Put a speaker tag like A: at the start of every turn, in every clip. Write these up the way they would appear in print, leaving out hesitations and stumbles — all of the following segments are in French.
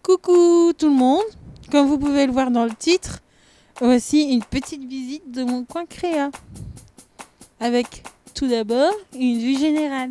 A: Coucou tout le monde, comme vous pouvez le voir dans le titre, voici une petite visite de mon coin créa. Avec tout d'abord une vue générale.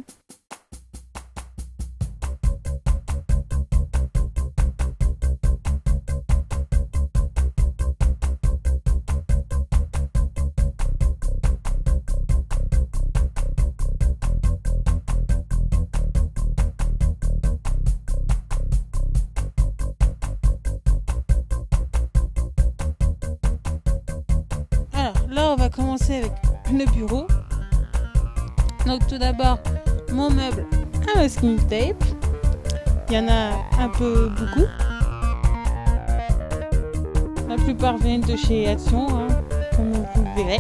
A: Alors là on va commencer avec le bureau. Donc tout d'abord mon meuble à masking tape. Il y en a un peu beaucoup. La plupart viennent de chez Action, hein, comme vous le verrez.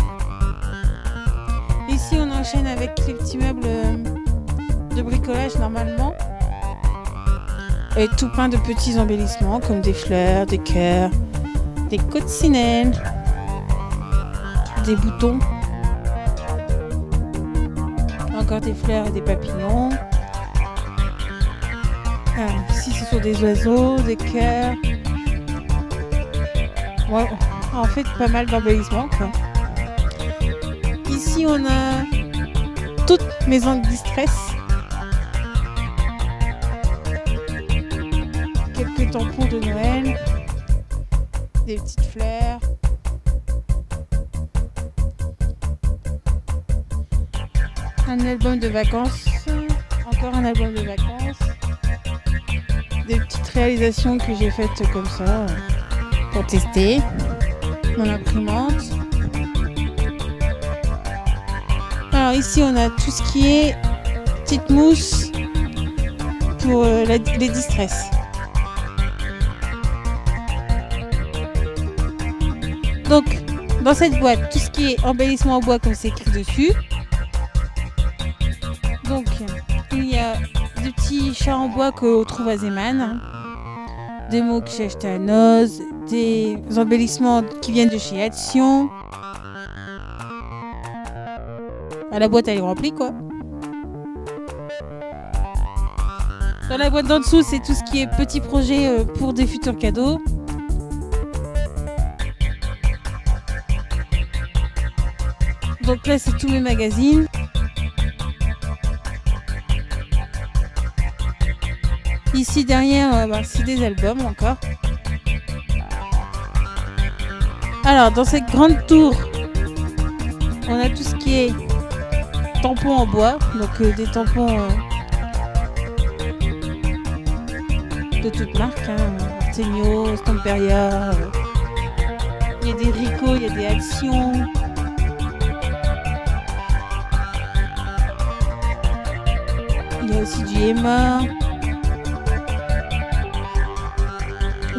A: Ici on enchaîne avec les petits meubles de bricolage normalement. Et tout plein de petits embellissements comme des fleurs, des cœurs, des coccinelles, des boutons, encore des fleurs et des papillons. Alors, ici ce sont des oiseaux, des cœurs. Ouais, en fait pas mal d'embellissements quoi. Ici on a toutes mes anti-stress. Quelques tampons de Noël, des petites fleurs. Un album de vacances, encore un album de vacances, des petites réalisations que j'ai faites comme ça pour tester mon imprimante. Alors ici on a tout ce qui est petite mousse pour les distress. Donc dans cette boîte, tout ce qui est embellissement en bois comme c'est écrit dessus. Donc, il y a des petits chats en bois qu'on trouve à Zeman, des mots que j'ai achetés à Noz, des embellissements qui viennent de chez Action. La boîte elle est remplie quoi. Dans la boîte d'en dessous, c'est tout ce qui est petits projets pour des futurs cadeaux. Donc là, c'est tous mes magazines. Ici derrière, c'est des albums encore. Alors dans cette grande tour, on a tout ce qui est tampons en bois, donc des tampons de toutes marques, hein, Artemio, Stamperia. Il y a des Rico, il y a des Actions. Il y a aussi du Emma.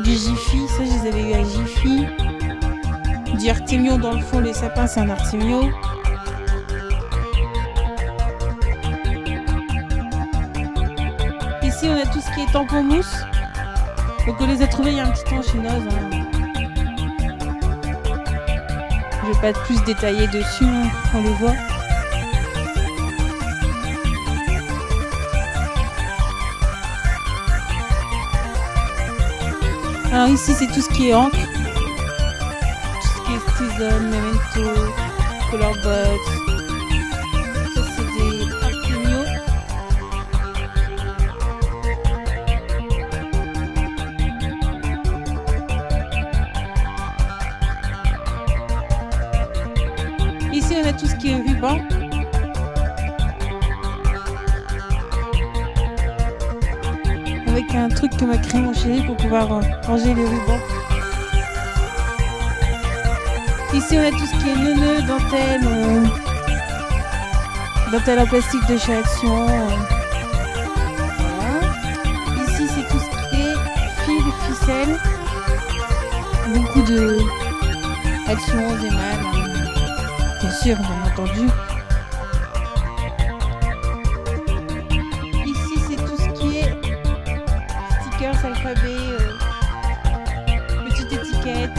A: Du Jiffy, ça je les avais eu à Jiffy. Du Artemio dans le fond, les sapins c'est un Artemio. Ici on a tout ce qui est tampon mousse. Donc on les a trouvés il y a un petit temps chez Noz. Hein. Je vais pas être plus détaillé dessus, hein, on les voit. Alors ici c'est tout ce qui est encre, tout ce qui est Stizon, Memento, Color Box. Ça c'est des Artemio. Ici on a tout ce qui est ruban. Avec un truc que m'a créé mon chéri pour pouvoir ranger les rubans. Ici on a tout ce qui est neuneux, dentelle, dentelle en plastique de chez Action. Voilà. Ici c'est tout ce qui est fil, ficelle. Beaucoup de Action, Zeman, bien sûr, bien entendu. Alphabet, petite étiquette.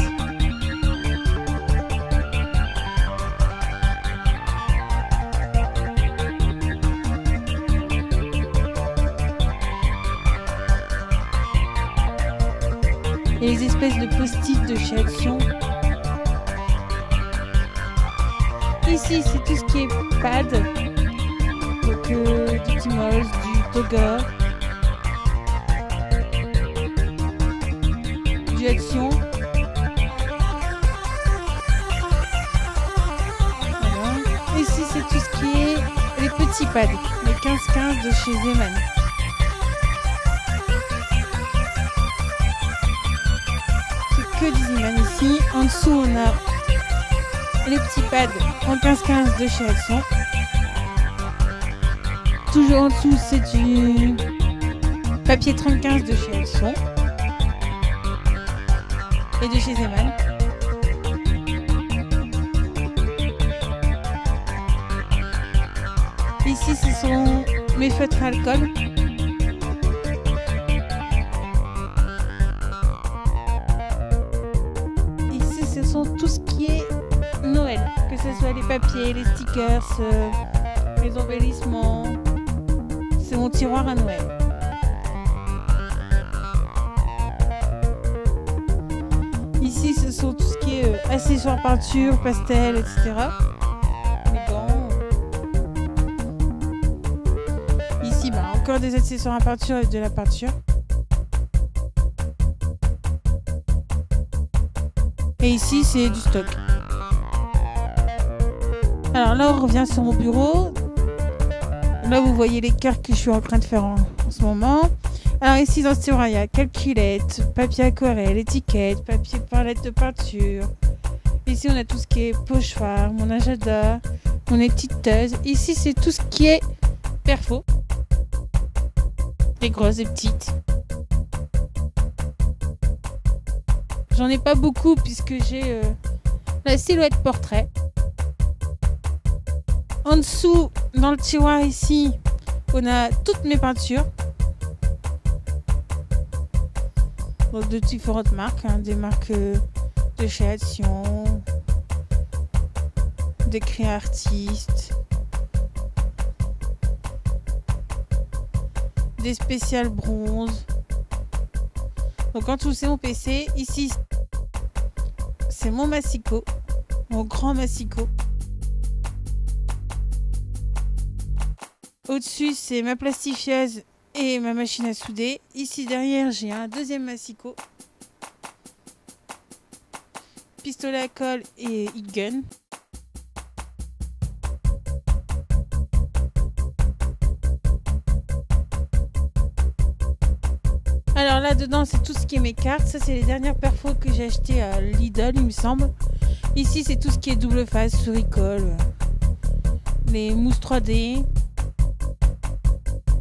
A: et les espèces de post-it de chez Action. Ici, c'est tout ce qui est pad, donc du Timos, du Toga, du Action. Voilà. Ici, c'est tout ce qui est les petits pads, les 15-15 de chez Zeman. C'est que du Zeman ici. En dessous, on a les petits pads en 15-15 de chez Action. Toujours en dessous, c'est du papier 30-15 de chez Action et de chez Zeman. Ici, ce sont mes feutres à alcool. Ici, ce sont tout ce qui est Noël, que ce soit les papiers, les stickers, les embellissements. C'est mon tiroir à Noël. Ici, ce sont tout ce qui est accessoires peinture, pastel, etc. Les gants. Ici, encore des accessoires à peinture et de la peinture. Et ici, c'est du stock. Alors là, on revient sur mon bureau. Là, vous voyez les cartes que je suis en train de faire en ce moment. Alors ici, dans ce tiroir, il y a calculette, papier aquarelle, étiquette, papier palette de peinture. Ici, on a tout ce qui est pochoir, mon agenda, mon étiteuse. Ici, c'est tout ce qui est perfo. Les grosses et petites. J'en ai pas beaucoup puisque j'ai la silhouette portrait. En dessous, dans le tiroir ici, on a toutes mes peintures. Donc de différentes marques, des marques de chez Action, des créa artistes, des spéciales bronze. Donc en dessous, c'est mon PC. Ici, c'est mon massicot, mon grand massicot. Au-dessus, c'est ma plastifieuse et ma machine à souder. Ici, derrière, j'ai un deuxième massicot. Pistolet à colle et heat gun. Alors là-dedans, c'est tout ce qui est mes cartes. Ça, c'est les dernières perfos que j'ai achetées à Lidl, il me semble. Ici, c'est tout ce qui est double face, souris-colle, les mousses 3D.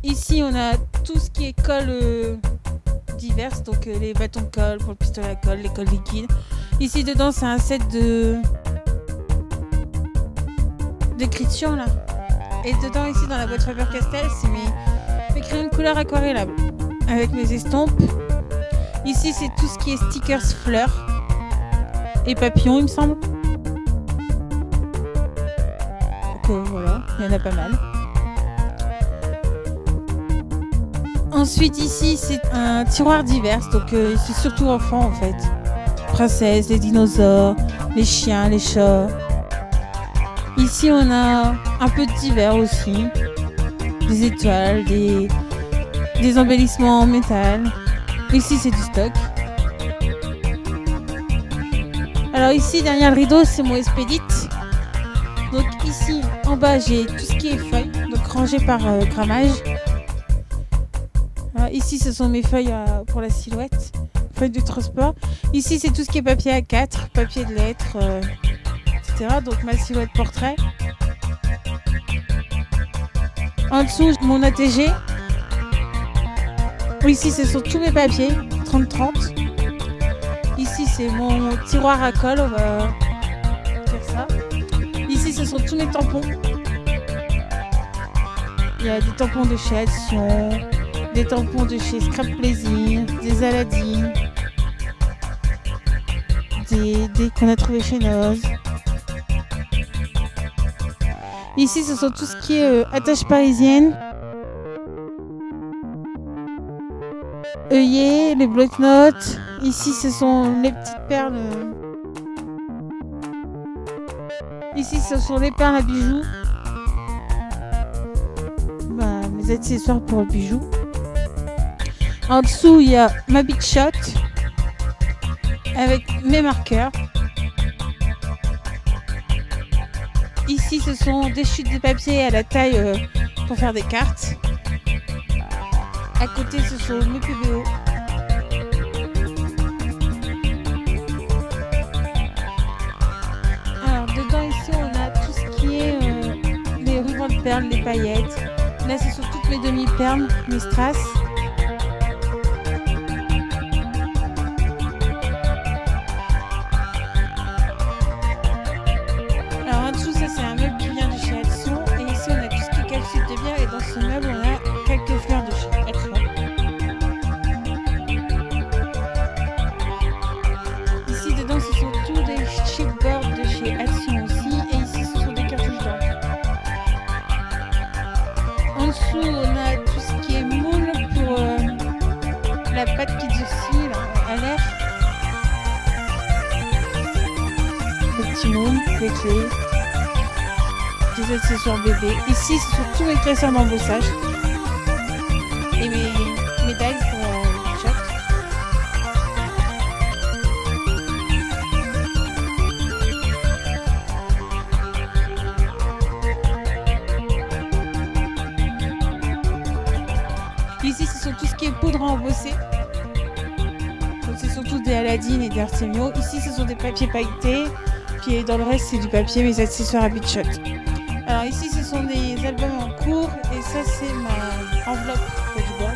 A: Ici, on a tout ce qui est colle diverses, donc les bâtons de colle pour le pistolet à colle, les colles liquides. Ici, dedans, c'est un set d'écriture là. Et dedans, ici, dans la boîte Faber-Castell, c'est mes crayons de couleur aquarellables avec mes estampes. Ici, c'est tout ce qui est stickers fleurs et papillons, il me semble. Donc voilà, il y en a pas mal. Ensuite ici c'est un tiroir divers, donc c'est surtout enfants en fait. Princesses, les dinosaures, les chiens, les chats. Ici on a un peu de divers aussi. Des étoiles, des embellissements en métal. Ici c'est du stock. Alors ici derrière le rideau c'est mon expédite. Donc ici en bas j'ai tout ce qui est feuilles, donc rangé par grammage. Ici, ce sont mes feuilles pour la silhouette, feuilles de transport. Ici, c'est tout ce qui est papier A4, papier de lettres, etc. Donc, ma silhouette portrait. En dessous, mon ATG. Ici, ce sont tous mes papiers, 30-30. Ici, c'est mon tiroir à colle, on va faire ça. Ici, ce sont tous mes tampons. Il y a des tampons de chez Action, des tampons de chez Scrap Plaisir, des Aladdin, des qu'on a trouvé chez Noz. Ici, ce sont tout ce qui est attache parisienne. œillets, les bloc-notes. Ici, ce sont les petites perles. Ici, ce sont les perles à bijoux. Bah, mes accessoires pour le bijou. En dessous, il y a ma Big Shot avec mes marqueurs. Ici, ce sont des chutes de papier à la taille pour faire des cartes. À côté, ce sont mes PBO. Alors, dedans, ici, on a tout ce qui est les rubans de perles, les paillettes. Là, ce sont toutes mes demi-perles, mes strass. Alors, en dessous, ça, c'est un meuble qui vient de chez Action. Et ici, on a tout ce qui est calcite de bière. Et dans ce meuble, on a quelques fleurs de chez Action. Ici, dedans, ce sont tous des chipboards de chez Action aussi. Et ici, ce sont des cartouches d'encre. En dessous, on a tout ce qui est moule pour la pâte qui durcit à l'air. Le petit moule, les clés, des accessoires bébés. Ici, ce sont tous mes classeurs d'embossage et mes médailles pour le shot. Ici, ce sont tout ce qui est poudre à embosser. Donc, ce sont tous des Aladdin et des Artemio. Ici, ce sont des papiers pailletés. Puis dans le reste, c'est du papier, mes accessoires à Big Shot. Alors ici, ce sont des albums en cours. Et ça, c'est ma enveloppe pour du bois.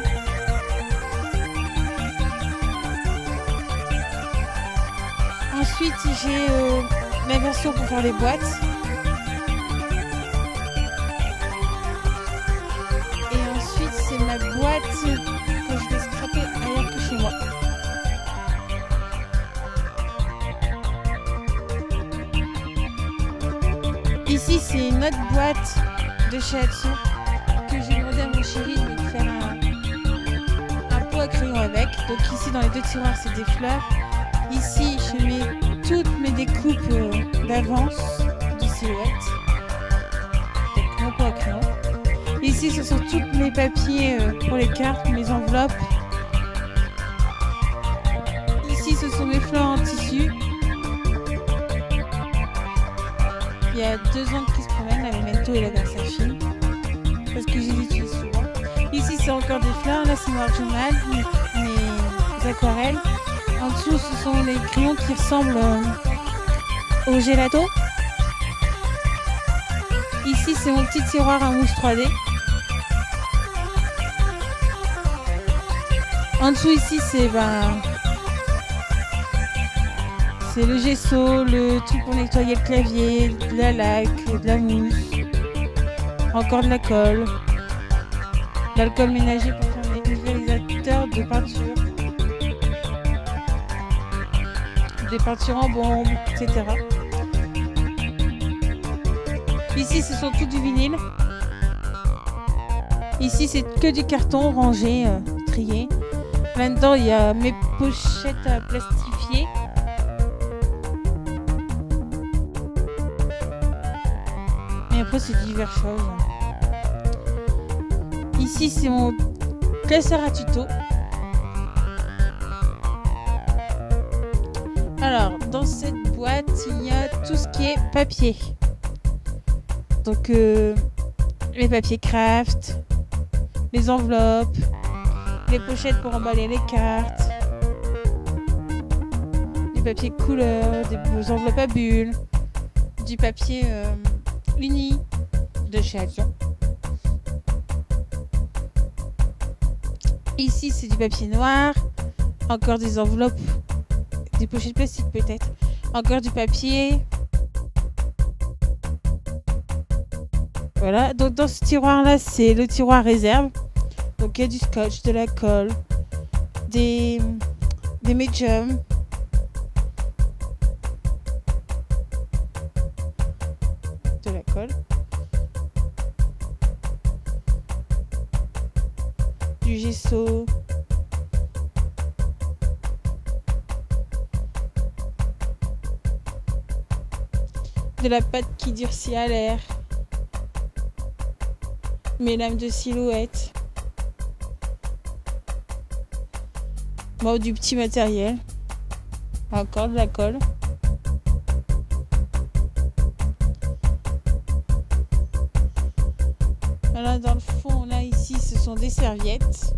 A: Ensuite, j'ai ma version pour faire les boîtes. Et ensuite, c'est ma boîte que je vais scraper ailleurs que chez moi. Ici, c'est une autre boîte de chez Action que j'ai demandé à mon chéri de faire un pot à crayon avec. Donc ici, dans les deux tiroirs, c'est des fleurs. Ici, je mets toutes mes découpes d'avance de silhouettes. Donc mon pot à crayon. Ici, ce sont tous mes papiers pour les cartes, mes enveloppes. Ici, ce sont mes fleurs en tissu. Il y a 2 angles qui se promènent, la Memento et la Versafine, parce que je les utilise souvent. Ici, c'est encore des fleurs. Là, c'est Noir Journal, mes aquarelles. En dessous, ce sont les crayons qui ressemblent au gelato. Ici, c'est mon petit tiroir à mousse 3D. En dessous, ici, c'est le gesso, le truc pour nettoyer le clavier, de la laque, de la mousse, encore de la colle, de l'alcool ménager pour faire les pulvérisateurs de peinture, des peintures en bombe, etc. Ici, ce sont tout du vinyle. Ici, c'est que du carton rangé, trié. Là-dedans, il y a mes pochettes à plastifier. Et après, c'est diverses choses. Ici, c'est mon classeur à tuto. Alors, dans cette boîte, il y a tout ce qui est papier. Donc, les papiers craft, les enveloppes, les pochettes pour emballer les cartes, du papier couleur, des enveloppes à bulles, du papier uni de chez Action. Ici, c'est du papier noir, encore des enveloppes, des pochettes plastiques peut-être, encore du papier. Voilà, donc dans ce tiroir-là, c'est le tiroir réserve. Donc il y a du scotch, de la colle, des médiums, de la colle, du gesso, De la pâte qui durcit à l'air. Mes lames de silhouette. Bon, du petit matériel. Encore de la colle. Voilà, dans le fond, là, ici, ce sont des serviettes.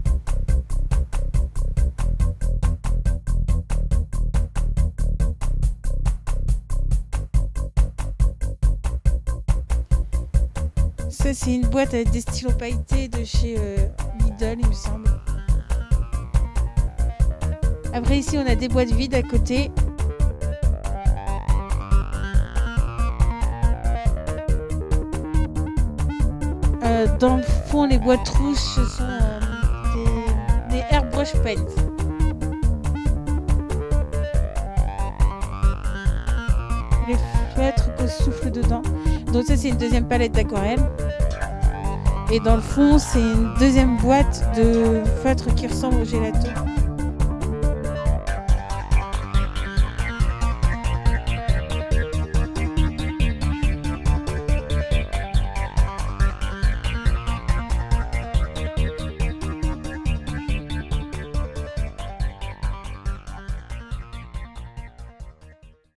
A: Ça, c'est une boîte avec des stylos pailletés de chez Lidl, il me semble. Après, ici, on a des boîtes vides à côté. Dans le fond, les boîtes rouges, ce sont des airbrush paint. Les feutres qu'on souffle dedans. Donc ça, c'est une deuxième palette d'aquarelle. Et dans le fond, c'est une deuxième boîte de feutres qui ressemble au gelato.